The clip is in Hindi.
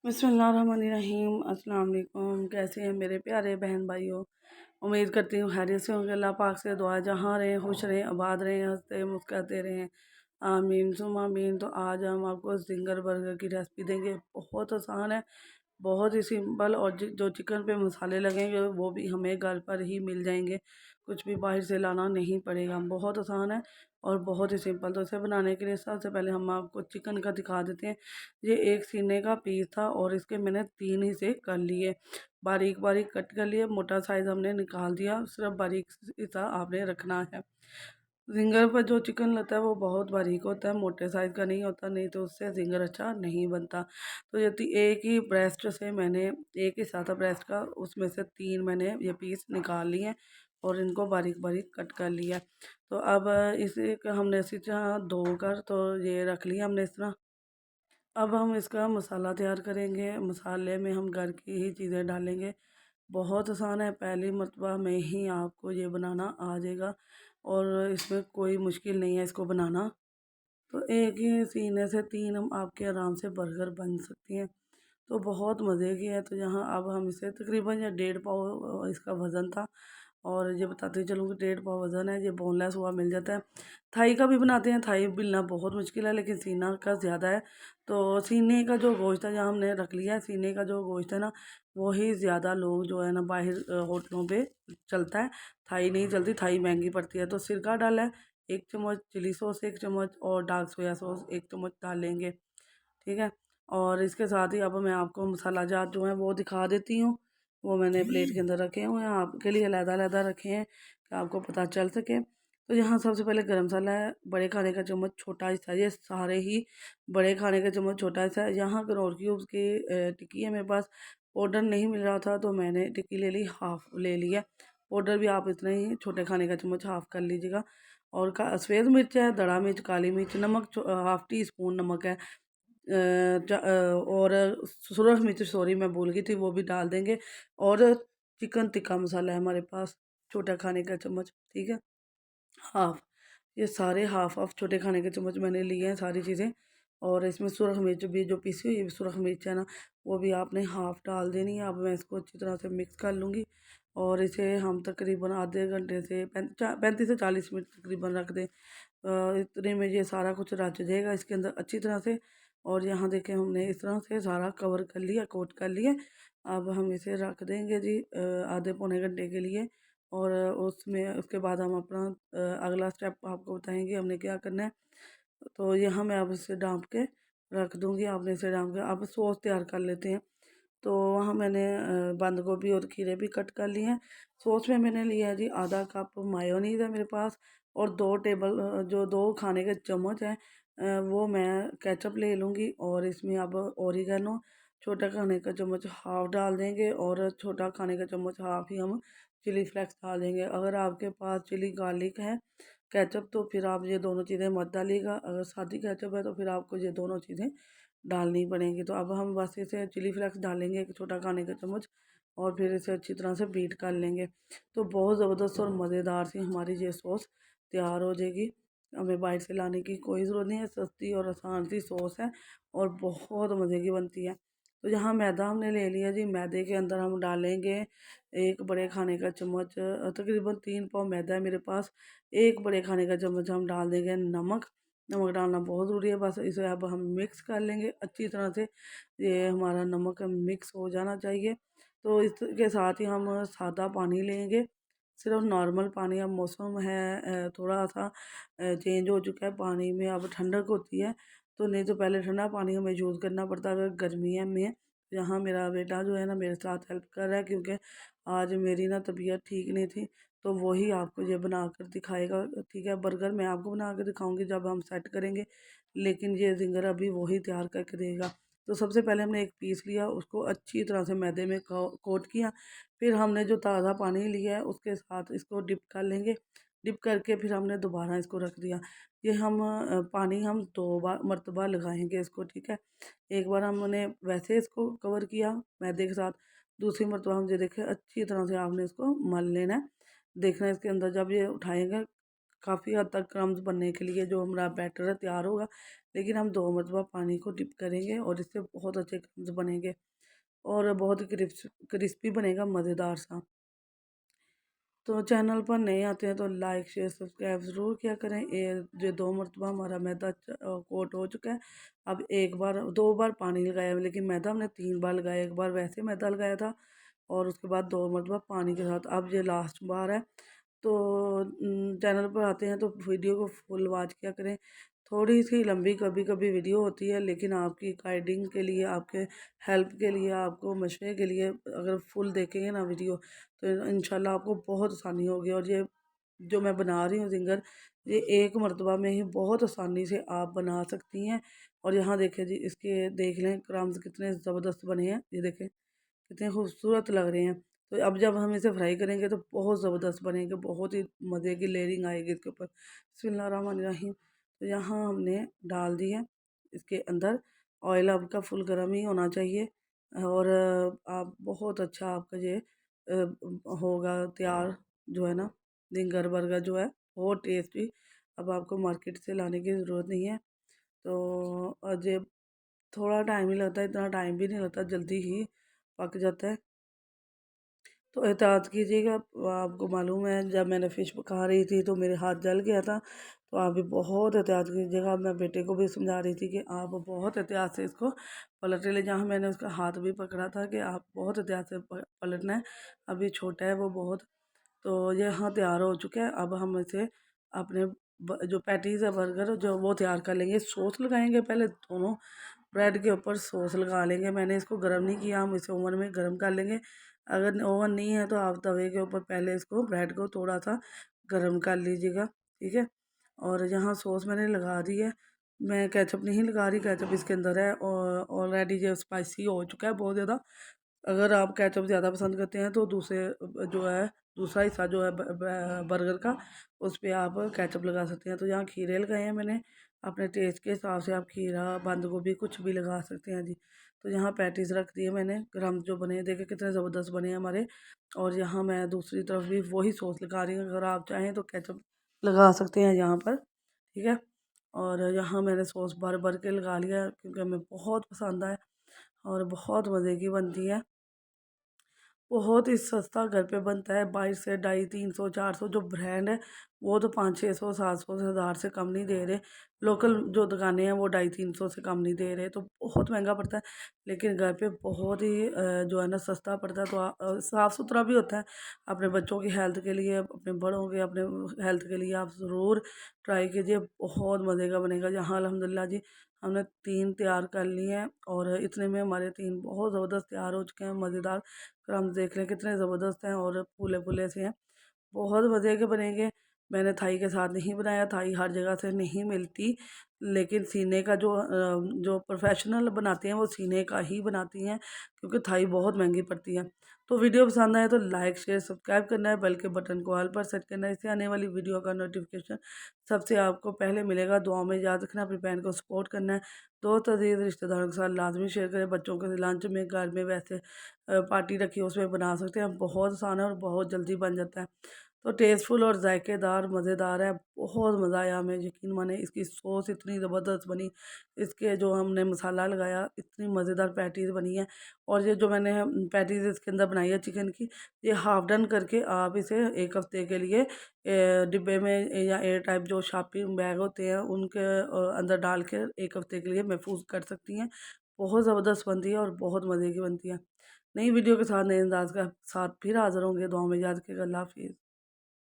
बिस्मिल्लाहिर्रहमानिर्रहीम। अस्सलाम वालेकुम। कैसे हैं मेरे प्यारे बहन भाइयों। उम्मीद करती हूँ खैरियत से होंगे। अल्लाह पाक से दुआ जहाँ रहें खुश रहें आबाद रहें हंसते मुस्कुराते रहें। आमीन सुम आमीन। तो आज हम आपको जिंगर बर्गर की रेसिपी देंगे। बहुत आसान है, बहुत ही सिंपल। और जो चिकन पे मसाले लगेंगे वो भी हमें घर पर ही मिल जाएंगे, कुछ भी बाहर से लाना नहीं पड़ेगा। बहुत आसान है और बहुत ही सिंपल। तो इसे बनाने के लिए सबसे पहले हम आपको चिकन का दिखा देते हैं। ये एक सीने का पीस था और इसके मैंने 3 हिस्से कर लिए, बारीक बारीक कट कर लिए। मोटा साइज़ हमने निकाल दिया, सिर्फ बारीक हिस्सा आपने रखना है। जिंगर पर जो चिकन लगता है वो बहुत बारीक होता है, मोटे साइज़ का नहीं होता, नहीं तो उससे जिंगर अच्छा नहीं बनता। तो यदि एक ही ब्रेस्ट से मैंने, एक हिस्सा था ब्रेस्ट का, उसमें से 3 मैंने ये पीस निकाल लिए हैं और इनको बारीक बारीक कट कर लिया। तो अब इसे हमने इसी तरह धोकर तो ये रख लिया हमने इस तरह। अब हम इसका मसाला तैयार करेंगे। मसाले में हम घर की ही चीज़ें डालेंगे। बहुत आसान है, पहली मर्तबा में ही आपको ये बनाना आ जाएगा और इसमें कोई मुश्किल नहीं है इसको बनाना। तो एक ही सीने से 3 हम आपके आराम से बर्गर बन सकती हैं। तो बहुत मज़े की है। तो यहाँ अब हम इसे तकरीबन या 1.5 पाव इसका वज़न था। और ये बताते चलूँ कि 1.5 पाव वज़न है। ये बोनलेस हुआ मिल जाता है। थाई का भी बनाते हैं, थाई मिलना बहुत मुश्किल है, लेकिन सीना का ज़्यादा है। तो सीने का जो गोश्त है, जहाँ हमने रख लिया है सीने का जो गोश्त है ना, वही ज़्यादा लोग जो है ना बाहर होटलों पे चलता है। थाई नहीं चलती, थाई महंगी पड़ती है। तो सिरका डाला है 1 चम्मच, चिली सॉस 1 चम्मच और डार्क सोया सॉस 1 चम्मच डालेंगे। ठीक है। और इसके साथ ही अब मैं आपको मसाला जात जो है वो दिखा देती हूँ। वो मैंने प्लेट के अंदर रखे हुए हैं, आपके लिए अलग-अलग रखे हैं कि आपको पता चल सके। तो यहाँ सबसे पहले गरम मसाला है, बड़े खाने का चम्मच छोटा हिस्सा, ये सारे ही बड़े खाने का चम्मच छोटा हिस्सा है। यहाँ कनौर क्यूब्स की टिक्की है मेरे पास, पाउडर नहीं मिल रहा था तो मैंने टिक्की ले ली, हाफ ले लिया। पाउडर भी आप इतना ही छोटे खाने का चम्मच हाफ कर लीजिएगा। और सफ़ेद मिर्च है, दड़ा मिर्च, काली मिर्च, नमक हाफ टी स्पून नमक है। और सुरख मिर्च, सॉरी मैं भूल गई थी, वो भी डाल देंगे। और चिकन टिक्का मसाला है हमारे पास, छोटा खाने का चम्मच। ठीक है, हाफ। ये सारे हाफ हाफ छोटे खाने के चम्मच मैंने लिए हैं सारी चीज़ें। और इसमें सुरख मिर्च भी, जो पीसी हुई सुरख मिर्च है ना, वो भी आपने हाफ डाल देनी है। अब मैं इसको अच्छी तरह से मिक्स कर लूँगी और इसे हम तकरीबन आधे घंटे से 35 से 40 मिनट तकरीबन रख दें। इतने में ये सारा कुछ रच जाएगा इसके अंदर अच्छी तरह से। और यहाँ देखें हमने इस तरह से सारा कवर कर लिया, कोट कर लिया। अब हम इसे रख देंगे जी आधे पौने घंटे के लिए। और उसमें उसके बाद हम अपना अगला स्टेप आपको बताएंगे हमने क्या करना है। तो यहाँ मैं अब इसे ढाँप के रख दूँगी। आपने इसे ढाँप के अब सॉस तैयार कर लेते हैं। तो वहाँ मैंने बंद गोभी और खीरे भी कट कर लिए हैं। सॉस में मैंने लिया है जी आधा कप मायोनीज़ है मेरे पास। और 2 खाने के चम्मच हैं, वो मैं केचप ले लूँगी। और इसमें अब ओरिगेनो छोटा खाने का चम्मच हाफ़ डाल देंगे और छोटा खाने का चम्मच हाफ़ ही हम चिली फ्लेक्स डाल देंगे। अगर आपके पास चिली गार्लिक है केचप, तो फिर आप ये दोनों चीज़ें मत डालिएगा। अगर सादी केचप है तो फिर आपको ये दोनों चीज़ें डालनी पड़ेंगी। तो अब हम बस इसे चिली फ्लेक्स डालेंगे 1 छोटा खाने का चम्मच और फिर इसे अच्छी तरह से बीट कर लेंगे। तो बहुत ज़बरदस्त और मज़ेदार सी हमारी ये सॉस तैयार हो जाएगी। हमें बाहर से लाने की कोई ज़रूरत नहीं है, सस्ती और आसान सी सॉस है और बहुत मज़े की बनती है। तो यहाँ मैदा हमने ले लिया जी। मैदे के अंदर हम डालेंगे 1 बड़े खाने का चम्मच, तकरीबन 3 पाव मैदा है मेरे पास। 1 बड़े खाने का चम्मच हम डाल देंगे नमक। नमक डालना बहुत ज़रूरी है। बस इसे अब हम मिक्स कर लेंगे अच्छी तरह से। ये हमारा नमक मिक्स हो जाना चाहिए। तो इसके साथ ही हम सादा पानी लेंगे, सिर्फ नॉर्मल पानी। अब मौसम है थोड़ा सा चेंज हो चुका है, पानी में अब ठंडक होती है। तो नहीं तो पहले ठंडा पानी हमें यूज़ करना पड़ता है अगर गर्मियों में। यहाँ मेरा बेटा जो है ना मेरे साथ हेल्प कर रहा है, क्योंकि आज मेरी ना तबीयत ठीक नहीं थी। तो वही आपको ये बना कर दिखाएगा। ठीक है, बर्गर मैं आपको बना कर दिखाऊंगी जब हम सेट करेंगे, लेकिन ये जिंगर अभी वही तैयार करके देगा। तो सबसे पहले हमने एक पीस लिया, उसको अच्छी तरह से मैदे में कोट किया। फिर हमने जो ताज़ा पानी लिया है उसके साथ इसको डिप कर लेंगे। डिप करके फिर हमने दोबारा इसको रख दिया। ये हम पानी हम 2 बार मरतबा लगाएंगे इसको। ठीक है, एक बार हमने वैसे इसको कवर किया मैदे के साथ, दूसरी मरतबा हम ये देखें अच्छी तरह से आपने इसको मल लेना है। देखना है इसके अंदर जब ये उठाएंगे काफ़ी हद तक क्रम्स बनने के लिए जो हमारा बैटर है तैयार होगा, लेकिन हम 2 मरतबा पानी को डिप करेंगे और इससे बहुत अच्छे क्रम्स बनेंगे और बहुत ही क्रिस्पी बनेगा, मज़ेदार सा। तो चैनल पर नए आते हैं तो लाइक शेयर सब्सक्राइब ज़रूर किया करें। ये 2 मरतबा हमारा मैदा कोट हो चुका है। अब एक बार 2 बार पानी लगाया, लेकिन मैदा हमने 3 बार लगाया। एक बार वैसे मैदा लगाया था और उसके बाद 2 मरतबा पानी के साथ। अब ये लास्ट बार है। तो चैनल पर आते हैं तो वीडियो को फुल वॉच किया करें। थोड़ी सी लंबी कभी कभी वीडियो होती है, लेकिन आपकी गाइडिंग के लिए, आपके हेल्प के लिए, आपको मशवरे के लिए अगर फुल देखेंगे ना वीडियो, तो इंशाल्लाह आपको बहुत आसानी होगी। और ये जो मैं बना रही हूँ ज़िंगर, ये एक मरतबा में ही बहुत आसानी से आप बना सकती हैं। और यहाँ देखें जी, इसके देख लें क्रम्स कितने ज़बरदस्त बने हैं, ये देखें कितने खूबसूरत लग रहे हैं। तो अब जब हम इसे फ्राई करेंगे तो बहुत ज़बरदस्त बनेंगे, बहुत ही मज़े की लेयरिंग आएगी इसके ऊपर। बिस्मिल्लाहिर्रहमानिर्रहीम। तो यहाँ हमने डाल दी है इसके अंदर। ऑयल आपका फुल गर्म ही होना चाहिए और आप बहुत अच्छा आपका ये होगा तैयार, जो है ना, जिंगर बर्गर जो है बहुत टेस्टी। अब आपको मार्केट से लाने की ज़रूरत नहीं है। तो ये थोड़ा टाइम ही लगता है, इतना टाइम भी नहीं लगता, जल्दी ही पक जाता है। तो एहतियात कीजिएगा। आपको मालूम है जब मैंने फ़िश पका रही थी तो मेरे हाथ जल गया था, तो आप भी बहुत एहतियात कीजिएगा। मैं बेटे को भी समझा रही थी कि आप बहुत एहतियात से इसको पलट ले, जहाँ मैंने उसका हाथ भी पकड़ा था कि आप बहुत एहतियात से पलटना है। अभी छोटा है वो बहुत। तो ये यहाँ तैयार हो चुका है। अब हम इसे अपने जो पैटीज़ है बर्गर जो वो तैयार कर लेंगे। सॉस लगाएंगे पहले, दोनों ब्रेड के ऊपर सॉस लगा लेंगे। मैंने इसको गर्म नहीं किया, हम इसे ओवन में गर्म कर लेंगे। अगर ओवन नहीं है तो आप तवे के ऊपर पहले इसको ब्रेड को थोड़ा सा गर्म कर लीजिएगा, ठीक है। और यहाँ सॉस मैंने लगा दी है। मैं केचप नहीं लगा रही, केचप इसके अंदर है और ऑलरेडी ये स्पाइसी हो चुका है बहुत ज़्यादा। अगर आप केचप ज़्यादा पसंद करते हैं तो जो है दूसरा हिस्सा जो है बर्गर का, उस पे आप केचप लगा सकते हैं। तो यहाँ खीरे लगाए हैं मैंने, अपने टेस्ट के हिसाब से आप खीरा, बंद गोभी कुछ भी लगा सकते हैं जी। तो यहाँ पैटीज़ रख दिए मैंने, क्रम्ब जो बने हैं देखे कितने ज़बरदस्त बने हैं हमारे। और यहाँ मैं दूसरी तरफ भी वही सॉस लगा रही हूँ, अगर आप चाहें तो केचप लगा सकते हैं यहाँ पर, ठीक है। और यहाँ मैंने सॉस भर भर के लगा लिया क्योंकि हमें बहुत पसंद आए और बहुत मज़े की बनती है। बहुत ही सस्ता घर पे बनता है, 22 से 250, 300, 400। जो ब्रांड है वो तो 500, 600, 700 से 1000 से कम नहीं दे रहे। लोकल जो दुकानें हैं वो 250, 300 से कम नहीं दे रहे, तो बहुत महंगा पड़ता है। लेकिन घर पे बहुत ही जो है ना सस्ता पड़ता है। तो साफ़ सुथरा भी होता है। अपने बच्चों की हेल्थ के लिए, अपने बड़ों के, अपने हेल्थ के लिए आप ज़रूर ट्राई कीजिए, बहुत मज़े का बनेगा। यहाँ अल्हम्दुलिल्लाह जी हमने 3 तैयार कर लिए हैं और इतने में हमारे 3 बहुत ज़बरदस्त तैयार हो चुके हैं, मज़ेदार। क्रम्स देख लें कितने ज़बरदस्त हैं और फूले फूले से हैं, बहुत मज़े के बनेंगे। मैंने थाई के साथ नहीं बनाया, थाई हर जगह से नहीं मिलती, लेकिन सीने का जो प्रोफेशनल बनाते हैं वो सीने का ही बनाती हैं, क्योंकि थाई बहुत महंगी पड़ती है। तो वीडियो पसंद आए तो लाइक शेयर सब्सक्राइब करना है, बल्कि बटन को ऑल पर सेट करना है, इससे आने वाली वीडियो का नोटिफिकेशन सबसे आपको पहले मिलेगा। दुआ में याद रखना, अपनी बहन को सपोर्ट करना है। दोस्त अजीज़ रिश्तेदारों के साथ लाजमी शेयर करें। बच्चों के लंच में, घर में वैसे पार्टी रखी है उसमें बना सकते हैं, बहुत आसान है और बहुत जल्दी बन जाता है। तो टेस्टफुल और जायकेदार मज़ेदार है, बहुत मज़ा आया हमें, यकीन माने। इसकी सॉस इतनी ज़बरदस्त बनी, इसके जो हमने मसाला लगाया, इतनी मज़ेदार पैटीज़ बनी है। और ये जो मैंने पैटीज़ इसके अंदर बनाई है चिकन की, ये हाफ डन करके आप इसे 1 हफ़्ते के लिए डिब्बे में या एयर टाइप जो शॉपिंग बैग होते हैं उनके अंदर डाल के 1 हफ़्ते के लिए महफूज कर सकती हैं। बहुत ज़बरदस्त बनती है और बहुत मज़े की बनती है। नई वीडियो के साथ, नए अंदाज़ के साथ फिर हाज़िर होंगे। दुआ में याद रखिएगा। अल्लाह हाफ़िज़।